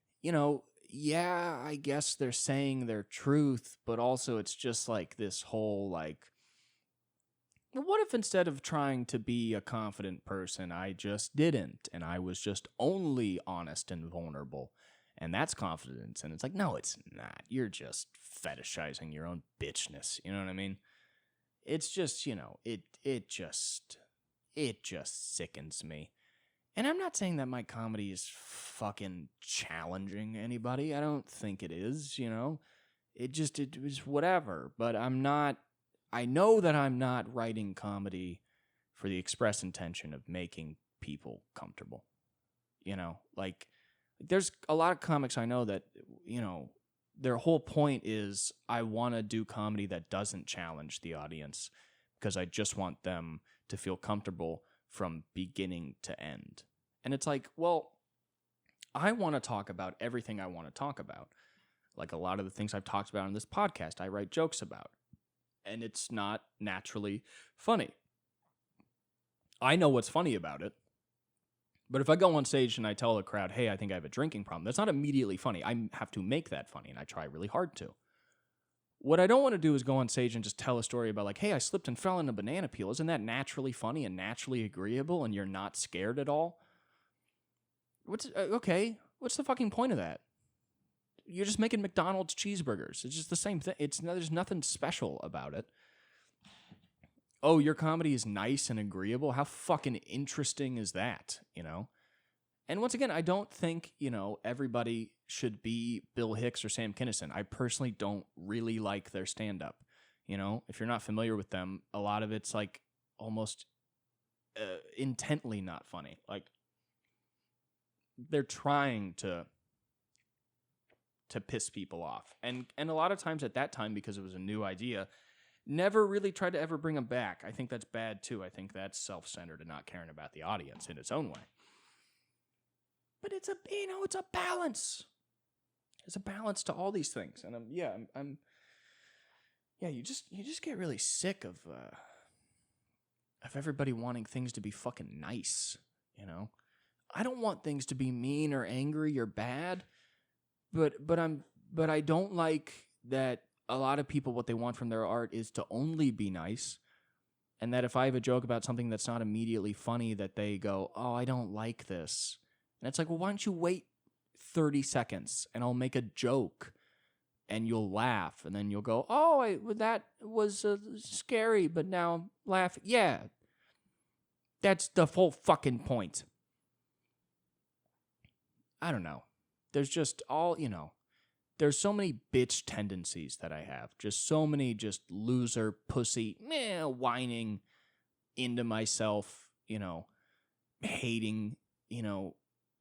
yeah, I guess they're saying their truth, but also it's just like this whole like, what if instead of trying to be a confident person, I just didn't and I was just only honest and vulnerable? And that's confidence. And it's like, no, it's not. You're just fetishizing your own bitchness. You know what I mean? It's just, it just sickens me. And I'm not saying that my comedy is fucking challenging anybody. I don't think it is, it was whatever. But I know that I'm not writing comedy for the express intention of making people comfortable. Like there's a lot of comics I know that, their whole point is I want to do comedy that doesn't challenge the audience because I just want them to feel comfortable from beginning to end. And it's like, well, I want to talk about everything I want to talk about. Like a lot of the things I've talked about in this podcast, I write jokes about. And it's not naturally funny. I know what's funny about it. But if I go on stage and I tell the crowd, hey, I think I have a drinking problem, that's not immediately funny. I have to make that funny, and I try really hard to. What I don't want to do is go on stage and just tell a story about like, hey, I slipped and fell in a banana peel. Isn't that naturally funny and naturally agreeable, and you're not scared at all? Okay, what's the fucking point of that? You're just making McDonald's cheeseburgers. It's just the same thing. There's nothing special about it. Oh, your comedy is nice and agreeable? How fucking interesting is that, And once again, I don't think, everybody should be Bill Hicks or Sam Kinison. I personally don't really like their stand-up. If you're not familiar with them, a lot of it's like almost intently not funny. Like they're trying to piss people off. And a lot of times at that time, because it was a new idea, never really tried to ever bring them back. I think that's bad too. I think that's self-centered and not caring about the audience in its own way. But it's a balance. There's a balance to all these things. And you just get really sick of everybody wanting things to be fucking nice, I don't want things to be mean or angry or bad, but I don't like that a lot of people, what they want from their art is to only be nice, and that if I have a joke about something that's not immediately funny, that they go, oh, I don't like this. And it's like, well, why don't you wait 30 seconds and I'll make a joke and you'll laugh, and then you'll go, oh, that was scary, but now I'm laughing. Yeah, that's the whole fucking point. I don't know. There's just there's so many bitch tendencies that I have. Just so many just loser, pussy, whining into myself, hating,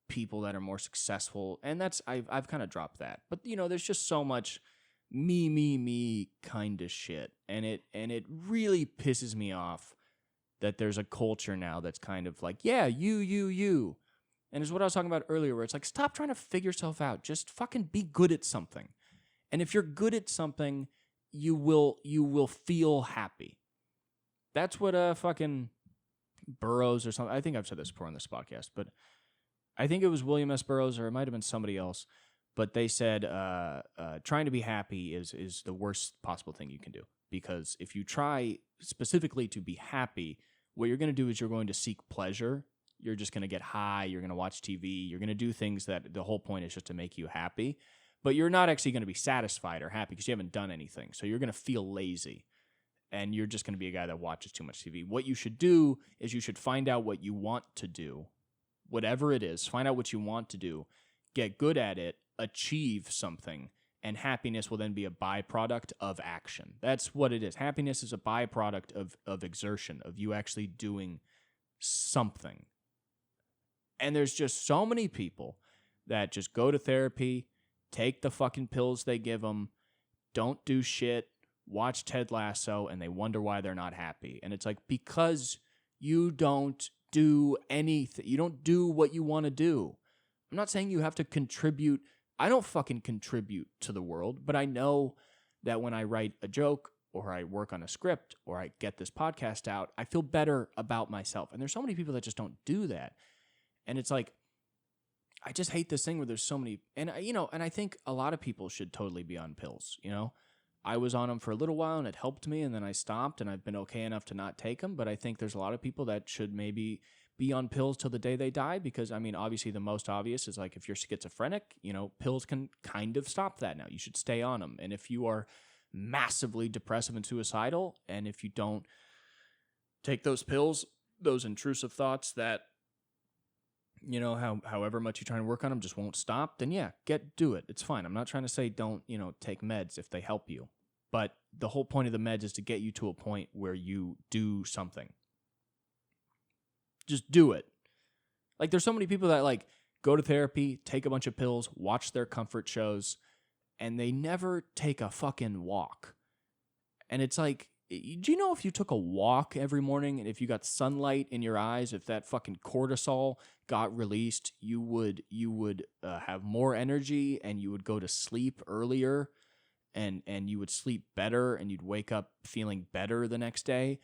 people that are more successful. And that's, I've kind of dropped that. But, there's just so much me kind of shit. And it really pisses me off that there's a culture now that's kind of like, yeah, you. And it's what I was talking about earlier, where it's like, stop trying to figure yourself out. Just fucking be good at something. And if you're good at something, you will feel happy. That's what fucking Burroughs or something. I think I've said this before on this podcast, but I think it was William S. Burroughs, or it might have been somebody else. But they said trying to be happy is the worst possible thing you can do. Because if you try specifically to be happy, what you're going to do is you're going to seek pleasure. You're just going to get high, you're going to watch TV, you're going to do things that the whole point is just to make you happy, but you're not actually going to be satisfied or happy because you haven't done anything. So you're going to feel lazy, and you're just going to be a guy that watches too much TV. What you should do is you should find out what you want to do, whatever it is, find out what you want to do, get good at it, achieve something, and happiness will then be a byproduct of action. That's what it is. Happiness is a byproduct of exertion, of you actually doing something. And there's just so many people that just go to therapy, take the fucking pills they give them, don't do shit, watch Ted Lasso, and they wonder why they're not happy. And it's like, because you don't do anything. You don't do what you want to do. I'm not saying you have to contribute. I don't fucking contribute to the world, but I know that when I write a joke or I work on a script or I get this podcast out, I feel better about myself. And there's so many people that just don't do that. And it's like, I just hate this thing where there's so many, and and I think a lot of people should totally be on pills. I was on them for a little while and it helped me, and then I stopped, and I've been okay enough to not take them. But I think there's a lot of people that should maybe be on pills till the day they die, because obviously the most obvious is like if you're schizophrenic, pills can kind of stop that now. You should stay on them. And if you are massively depressive and suicidal, and if you don't take those pills, those intrusive thoughts that however much you try and work on them just won't stop, then yeah, do it. It's fine. I'm not trying to say don't, take meds if they help you. But the whole point of the meds is to get you to a point where you do something. Just do it. Like, there's so many people that like go to therapy, take a bunch of pills, watch their comfort shows, and they never take a fucking walk. And it's like, do you know if you took a walk every morning and if you got sunlight in your eyes, if that fucking cortisol got released, you would have more energy, and you would go to sleep earlier, and you would sleep better, and you'd wake up feeling better the next day.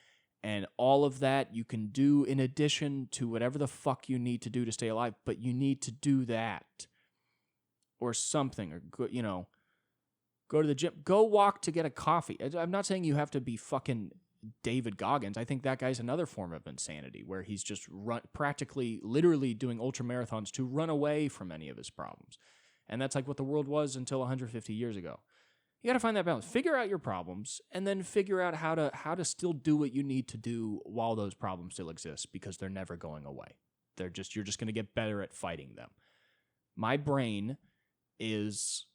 And all of that you can do in addition to whatever the fuck you need to do to stay alive, but you need to do that or something, or go to the gym, go walk to get a coffee. I'm not saying you have to be fucking David Goggins. I think that guy's another form of insanity where he's just practically, literally doing ultra marathons to run away from any of his problems. And that's like what the world was until 150 years ago. You got to find that balance. Figure out your problems, and then figure out how to still do what you need to do while those problems still exist, because they're never going away. You're just going to get better at fighting them. My brain is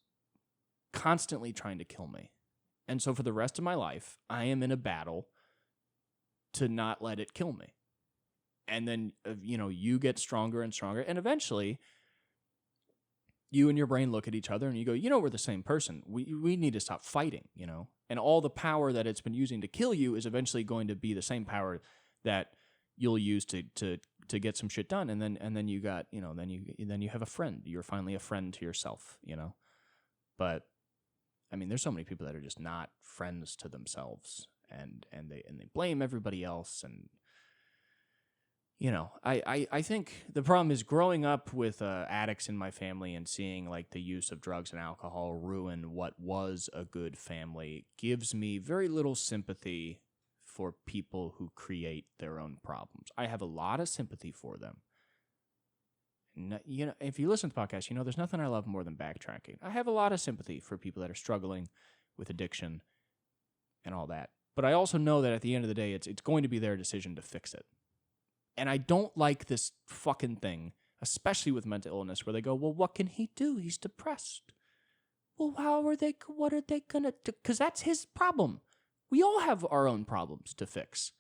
constantly trying to kill me. And so for the rest of my life, I am in a battle to not let it kill me. And then, you get stronger and stronger, and eventually you and your brain look at each other and you go, we're the same person. We need to stop fighting, And all the power that it's been using to kill you is eventually going to be the same power that you'll use to get some shit done. And then you got, then you have a friend. You're finally a friend to yourself, But there's so many people that are just not friends to themselves, and they blame everybody else. And I think the problem is growing up with addicts in my family and seeing like the use of drugs and alcohol ruin what was a good family gives me very little sympathy for people who create their own problems. I have a lot of sympathy for them. If you listen to the podcast, there's nothing I love more than backtracking. I have a lot of sympathy for people that are struggling with addiction and all that. But I also know that at the end of the day, it's going to be their decision to fix it. And I don't like this fucking thing, especially with mental illness, where they go, well, what can he do? He's depressed. Well, what are they going to do? Because that's his problem. We all have our own problems to fix.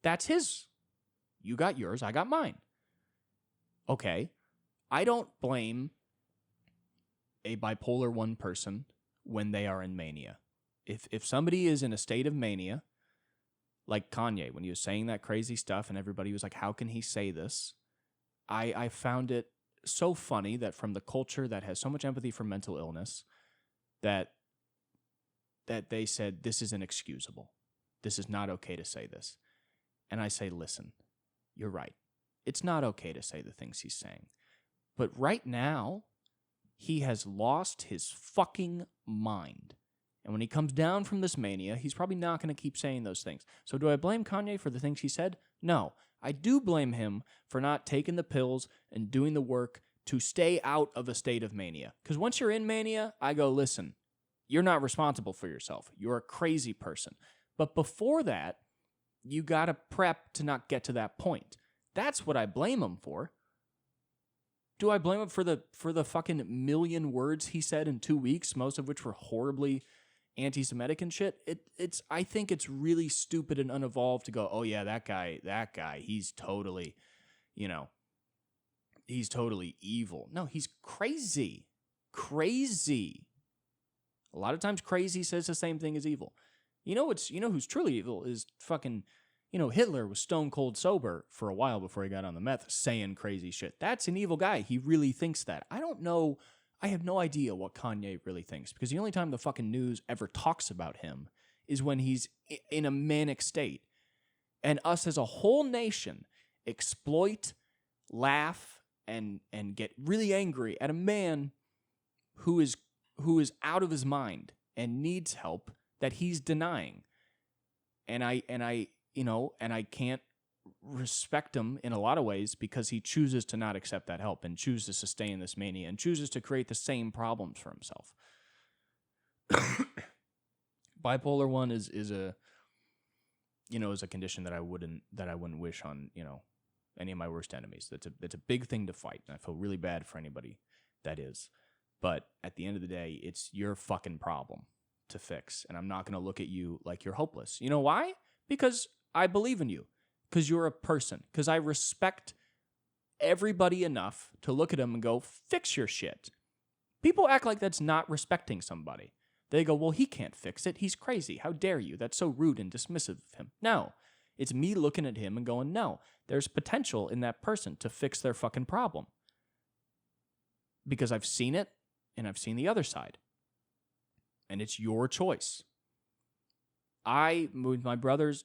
That's his. You got yours, I got mine. Okay, I don't blame a bipolar 1 person when they are in mania. If somebody is in a state of mania, like Kanye, when he was saying that crazy stuff and everybody was like, how can he say this? I found it so funny that from the culture that has so much empathy for mental illness, that they said, this is inexcusable. This is not okay to say this. And I say, listen, you're right. It's not okay to say the things he's saying. But right now, he has lost his fucking mind. And when he comes down from this mania, he's probably not going to keep saying those things. So do I blame Kanye for the things he said? No. I do blame him for not taking the pills and doing the work to stay out of a state of mania. Because once you're in mania, I go, listen, you're not responsible for yourself. You're a crazy person. But before that, you got to prep to not get to that point. That's what I blame him for. Do I blame him for the fucking million words he said in 2 weeks, most of which were horribly anti-Semitic and shit? I think it's really stupid and unevolved to go, oh yeah, that guy, he's totally, he's totally evil. No, he's crazy. Crazy. A lot of times crazy says the same thing as evil. Who's truly evil is fucking, Hitler was stone cold sober for a while before he got on the meth saying crazy shit. That's an evil guy. He really thinks that. I don't know. I have no idea what Kanye really thinks, because the only time the fucking news ever talks about him is when he's in a manic state. And us as a whole nation exploit, laugh, and get really angry at a man who is out of his mind and needs help that he's denying. And I can't respect him in a lot of ways because he chooses to not accept that help and chooses to stay in this mania and chooses to create the same problems for himself. Bipolar 1 is a condition that I wouldn't wish on, any of my worst enemies. It's a big thing to fight, and I feel really bad for anybody that is. But at the end of the day, it's your fucking problem to fix, and I'm not going to look at you like you're hopeless. You know why? Because I believe in you. Because you're a person. Because I respect everybody enough to look at them and go, fix your shit. People act like that's not respecting somebody. They go, well, he can't fix it. He's crazy. How dare you? That's so rude and dismissive of him. No. It's me looking at him and going, no, there's potential in that person to fix their fucking problem. Because I've seen it, and I've seen the other side. And it's your choice. With my brother's,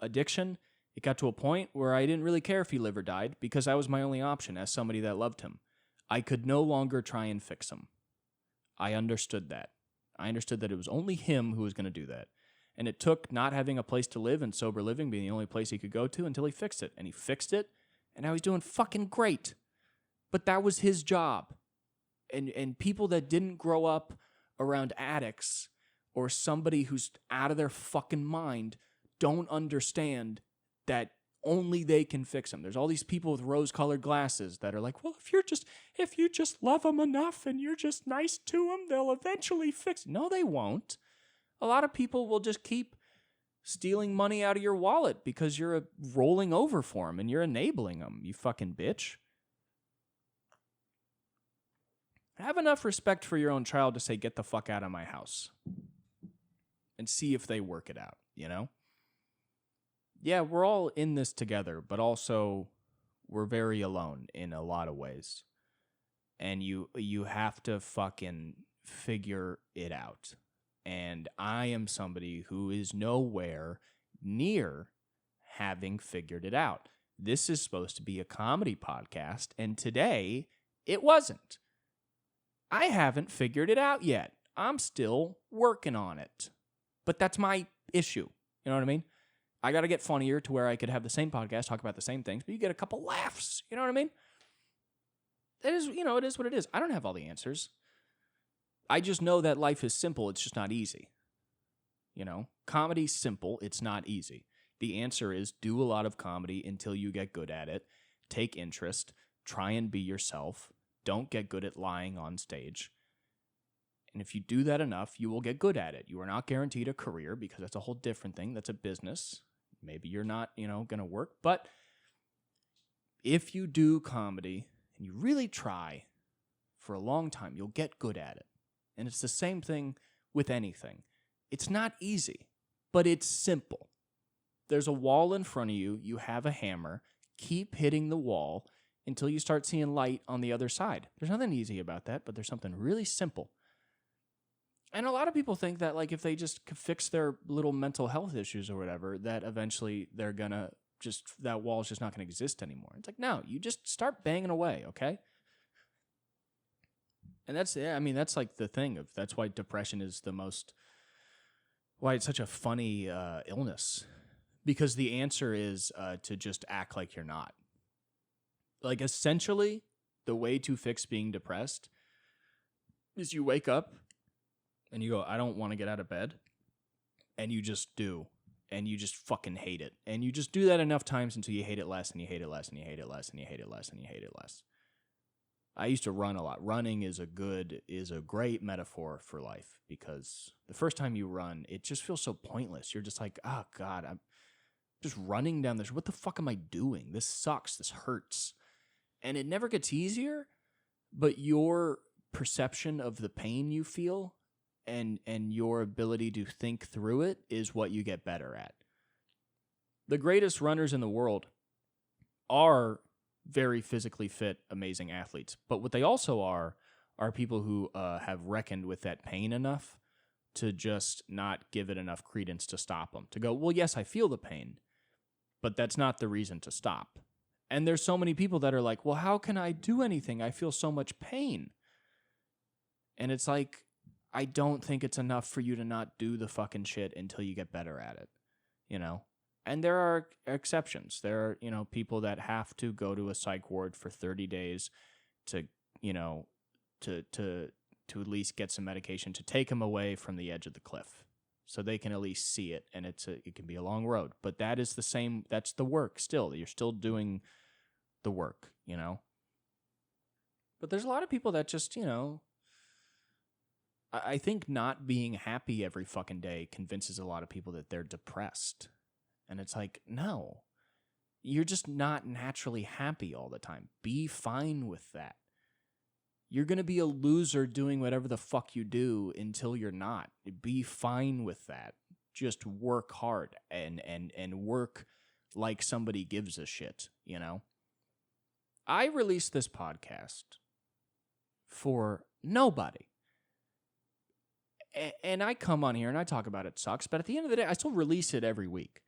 addiction, it got to a point where I didn't really care if he lived or died because I was my only option as somebody that loved him. I could no longer try and fix him. I understood that. I understood that it was only him who was going to do that. And it took not having a place to live and sober living being the only place he could go to until he fixed it. And he fixed it, and now he's doing fucking great. But that was his job. And people that didn't grow up around addicts or somebody who's out of their fucking mind don't understand that only they can fix them. There's all these people with rose-colored glasses that are like, well, if you just love them enough and you're just nice to them, they'll eventually fix it. No, they won't. A lot of people will just keep stealing money out of your wallet because you're rolling over for them and you're enabling them, you fucking bitch. Have enough respect for your own child to say, get the fuck out of my house. And see if they work it out, Yeah, we're all in this together, but also we're very alone in a lot of ways. And you have to fucking figure it out. And I am somebody who is nowhere near having figured it out. This is supposed to be a comedy podcast, and today it wasn't. I haven't figured it out yet. I'm still working on it. But that's my issue. You know what I mean? I got to get funnier to where I could have the same podcast, talk about the same things, but you get a couple laughs. You know what I mean? It is what it is. I don't have all the answers. I just know that life is simple. It's just not easy. Comedy's simple. It's not easy. The answer is do a lot of comedy until you get good at it. Take interest. Try and be yourself. Don't get good at lying on stage. And if you do that enough, you will get good at it. You are not guaranteed a career because that's a whole different thing. That's a business. Maybe you're not, going to work. But if you do comedy and you really try for a long time, you'll get good at it. And it's the same thing with anything. It's not easy, but it's simple. There's a wall in front of you. You have a hammer. Keep hitting the wall until you start seeing light on the other side. There's nothing easy about that, but there's something really simple. And a lot of people think that, if they just fix their little mental health issues or whatever, that eventually they're gonna that wall's just not gonna exist anymore. It's like, no, you just start banging away, okay? And that's the thing that's why depression is why it's such a funny illness. Because the answer is to just act like you're not. Essentially, the way to fix being depressed is you wake up and you go, I don't want to get out of bed. And you just do. And you just fucking hate it. And you just do that enough times until you hate it less, and you hate it less, and you hate it less, and you hate it less, and you hate it less. I used to run a lot. Running is a great metaphor for life, because the first time you run, it just feels so pointless. You're just like, oh God, I'm just running down this. What the fuck am I doing? This sucks. This hurts. And it never gets easier, but your perception of the pain you feel and your ability to think through it is what you get better at. The greatest runners in the world are very physically fit, amazing athletes. But what they also are people who have reckoned with that pain enough to just not give it enough credence to stop them. To go, well, yes, I feel the pain, but that's not the reason to stop. And there's so many people that are like, well, how can I do anything? I feel so much pain. And it's like, I don't think it's enough for you to not do the fucking shit until you get better at it, you know? And there are exceptions. There are, you know, people that have to go to a psych ward for 30 days to, you know, to at least get some medication to take them away from the edge of the cliff so they can at least see it. And it can be a long road, but that is the same. That's the work still. You're still doing the work, you know? But there's a lot of people that just, you know, I think not being happy every fucking day convinces a lot of people that they're depressed. And it's like, no, you're just not naturally happy all the time. Be fine with that. You're going to be a loser doing whatever the fuck you do until you're not. Be fine with that. Just work hard and work like somebody gives a shit, you know? I released this podcast for nobody. And I come on here and I talk about it sucks, but at the end of the day, I still release it every week.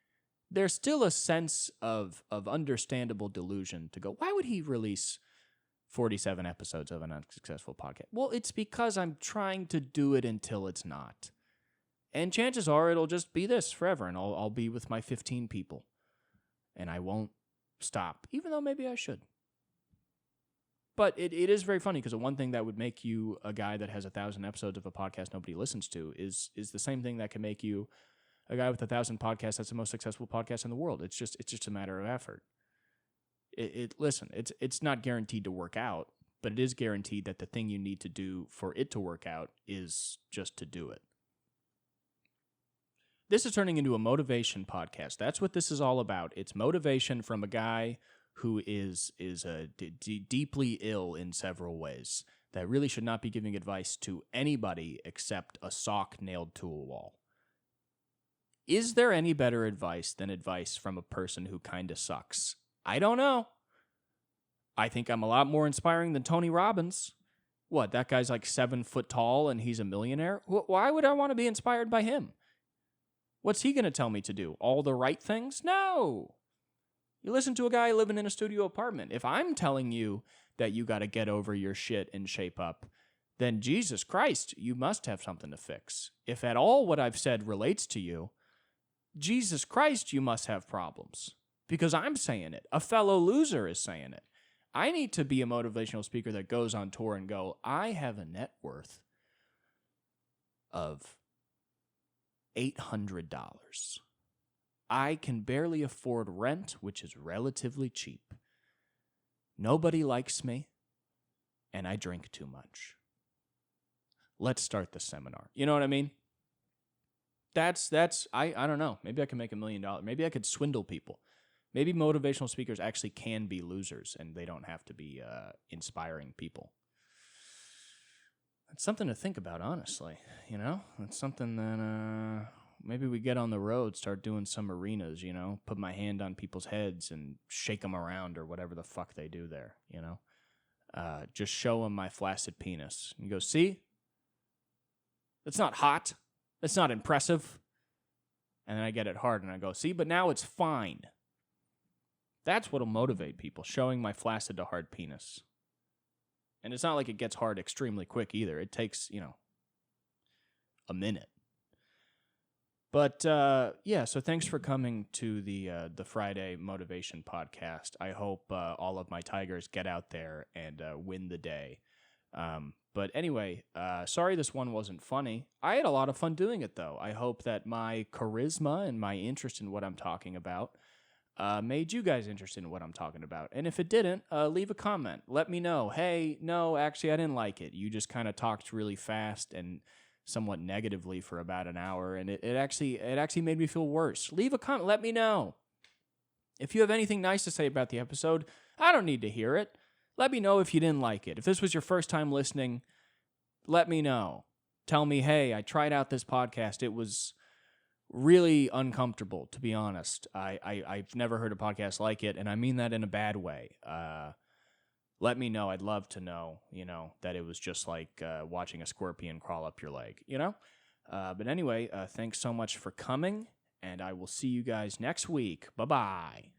There's still a sense of understandable delusion to go, why would he release 47 episodes of an unsuccessful podcast? Well, it's because I'm trying to do it until it's not. And chances are it'll just be this forever, and I'll be with my 15 people. And I won't stop, even though maybe I should. But it is very funny because the one thing that would make you a guy that has 1,000 episodes of a podcast nobody listens to is the same thing that can make you a guy with 1,000 podcasts that's the most successful podcast in the world. It's just a matter of effort. Listen, it's not guaranteed to work out, but it is guaranteed that the thing you need to do for it to work out is just to do it. This is turning into a motivation podcast. That's what this is all about. It's motivation from a guy who is deeply ill in several ways that really should not be giving advice to anybody except a sock nailed to a wall. Is there any better advice than advice from a person who kind of sucks? I don't know. I think I'm a lot more inspiring than Tony Robbins. What, that guy's like 7 foot tall and he's a millionaire? Why would I want to be inspired by him? What's he going to tell me to do? All the right things? No. You listen to a guy living in a studio apartment. If I'm telling you that you got to get over your shit and shape up, then Jesus Christ, you must have something to fix. If at all what I've said relates to you, Jesus Christ, you must have problems. Because I'm saying it. A fellow loser is saying it. I need to be a motivational speaker that goes on tour and go, I have a net worth of $800. I can barely afford rent, which is relatively cheap. Nobody likes me, and I drink too much. Let's start the seminar. You know what I mean? That's I don't know. Maybe I can make $1 million. Maybe I could swindle people. Maybe motivational speakers actually can be losers, and they don't have to be inspiring people. That's something to think about, honestly. You know, it's something that maybe we get on the road, start doing some arenas. You know, put my hand on people's heads and shake them around or whatever the fuck they do there. You know, just show them my flaccid penis. And you go, see, that's not hot. That's not impressive. And then I get it hard, and I go, see, but now it's fine. That's what'll motivate people, showing my flaccid to hard penis. And it's not like it gets hard extremely quick either. It takes, a minute. But, yeah, so thanks for coming to the Friday Motivation Podcast. I hope all of my Tigers get out there and win the day. But anyway, sorry this one wasn't funny. I had a lot of fun doing it, though. I hope that my charisma and my interest in what I'm talking about made you guys interested in what I'm talking about. And if it didn't, leave a comment. Let me know. Hey, no, actually, I didn't like it. You just kind of talked really fast and somewhat negatively for about an hour, and it actually made me feel worse. Leave a comment. Let me know. If you have anything nice to say about the episode, I don't need to hear it. Let me know if you didn't like it. If this was your first time listening, let me know. Tell me, hey, I tried out this podcast. It was really uncomfortable, to be honest. I've never heard a podcast like it, and I mean that in a bad way. Let me know. I'd love to know, that it was just like watching a scorpion crawl up your leg, But anyway, thanks so much for coming, and I will see you guys next week. Bye-bye.